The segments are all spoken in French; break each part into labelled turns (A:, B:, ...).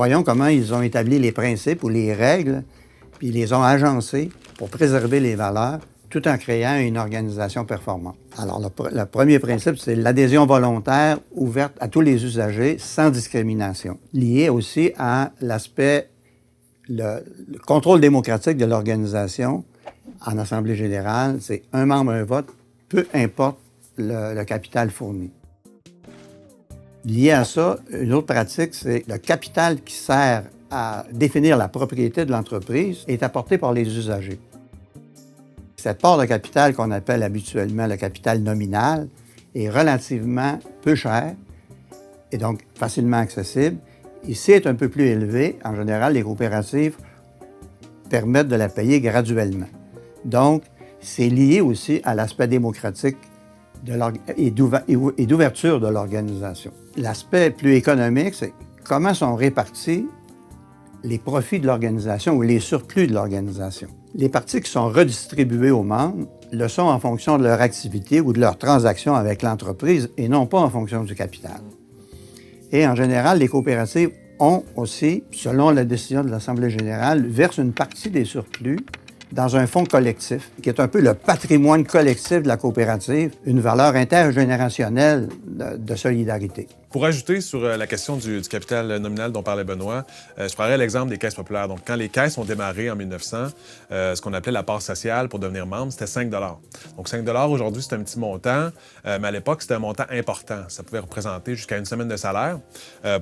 A: voyons comment ils ont établi les principes ou les règles, puis ils les ont agencés pour préserver les valeurs, tout en créant une organisation performante. Alors, le premier principe, c'est l'adhésion volontaire ouverte à tous les usagers sans discrimination, lié aussi à l'aspect, le contrôle démocratique de l'organisation en Assemblée générale, c'est un membre, un vote, peu importe le capital fourni. Lié à ça, une autre pratique, c'est le capital qui sert à définir la propriété de l'entreprise est apporté par les usagers. Cette part de capital qu'on appelle habituellement le capital nominal est relativement peu cher et donc facilement accessible. Ici, est un peu plus élevé. En général, les coopératives permettent de la payer graduellement. Donc, c'est lié aussi à l'aspect démocratique et d'ouverture de l'organisation. L'aspect plus économique, c'est comment sont répartis les profits de l'organisation ou les surplus de l'organisation. Les parties qui sont redistribuées aux membres le sont en fonction de leur activité ou de leur transaction avec l'entreprise et non pas en fonction du capital. Et en général, les coopératives ont aussi, selon la décision de l'Assemblée générale, versent une partie des surplus dans un fonds collectif, qui est un peu le patrimoine collectif de la coopérative, une valeur intergénérationnelle de solidarité.
B: Pour ajouter sur la question du capital nominal dont parlait Benoît, je prendrais l'exemple des caisses populaires. Donc, quand les caisses ont démarré en 1900, ce qu'on appelait la part sociale pour devenir membre, c'était 5 Donc, 5 aujourd'hui, c'est un petit montant, mais à l'époque, c'était un montant important. Ça pouvait représenter jusqu'à une semaine de salaire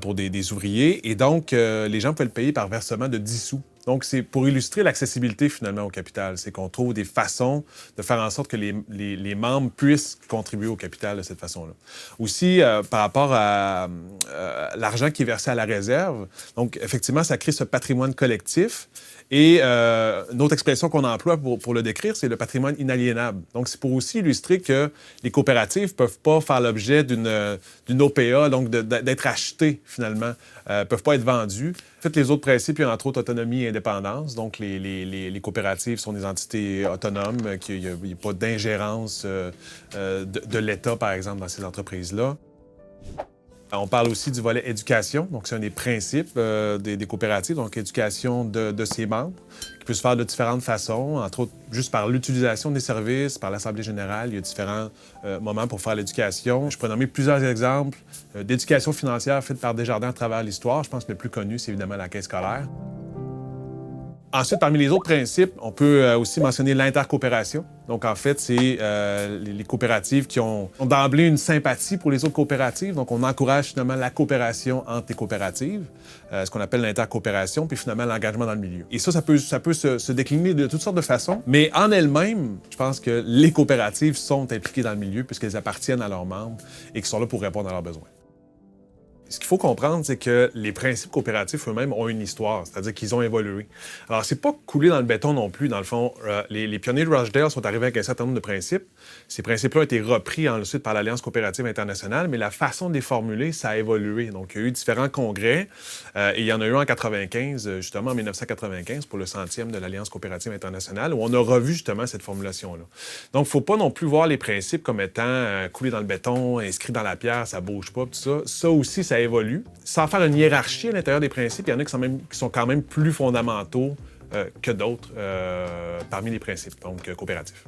B: pour des ouvriers. Et donc, les gens pouvaient le payer par versement de 10 sous. Donc, c'est pour illustrer l'accessibilité, finalement, au capital. C'est qu'on trouve des façons de faire en sorte que les membres puissent contribuer au capital de cette façon-là. Aussi, par rapport à l'argent qui est versé à la réserve, donc, effectivement, ça crée ce patrimoine collectif. Et une autre expression qu'on emploie pour le décrire, c'est le patrimoine inaliénable. Donc, c'est pour aussi illustrer que les coopératives ne peuvent pas faire l'objet d'une OPA, donc d'être achetées, finalement, ne peuvent pas être vendues. En fait, les autres principes, il y a entre autres autonomie et indépendance. Donc, les coopératives sont des entités autonomes, qu'il n'y a pas d'ingérence de l'État, par exemple, dans ces entreprises-là. On parle aussi du volet éducation, donc c'est un des principes des coopératives, donc éducation de ses membres, qui peut se faire de différentes façons, entre autres juste par l'utilisation des services, par l'Assemblée générale. Il y a différents moments pour faire l'éducation. Je pourrais nommer plusieurs exemples d'éducation financière faite par Desjardins à travers l'histoire. Je pense que le plus connu, c'est évidemment la caisse scolaire. Ensuite, parmi les autres principes, on peut aussi mentionner l'intercoopération. Donc, en fait, c'est les coopératives qui ont d'emblée une sympathie pour les autres coopératives. Donc, on encourage finalement la coopération entre les coopératives, ce qu'on appelle l'intercoopération, puis finalement l'engagement dans le milieu. Et ça peut se décliner de toutes sortes de façons. Mais en elles-mêmes, je pense que les coopératives sont impliquées dans le milieu puisqu'elles appartiennent à leurs membres et qui sont là pour répondre à leurs besoins. Ce qu'il faut comprendre, c'est que les principes coopératifs eux-mêmes ont une histoire, c'est-à-dire qu'ils ont évolué. Alors, c'est pas coulé dans le béton non plus. Dans le fond, les pionniers de Rochdale sont arrivés avec un certain nombre de principes. Ces principes-là ont été repris ensuite par l'Alliance coopérative internationale, mais la façon de les formuler, ça a évolué. Donc, il y a eu différents congrès, et il y en a eu en 1995, justement en 1995, pour le 100e de l'Alliance coopérative internationale, où on a revu justement cette formulation-là. Donc, il ne faut pas non plus voir les principes comme étant coulés dans le béton, inscrits dans la pierre, ça bouge pas, tout ça. Ça aussi, ça évolue. Sans faire une hiérarchie à l'intérieur des principes, il y en a qui sont quand même plus fondamentaux que d'autres parmi les principes, donc coopératifs.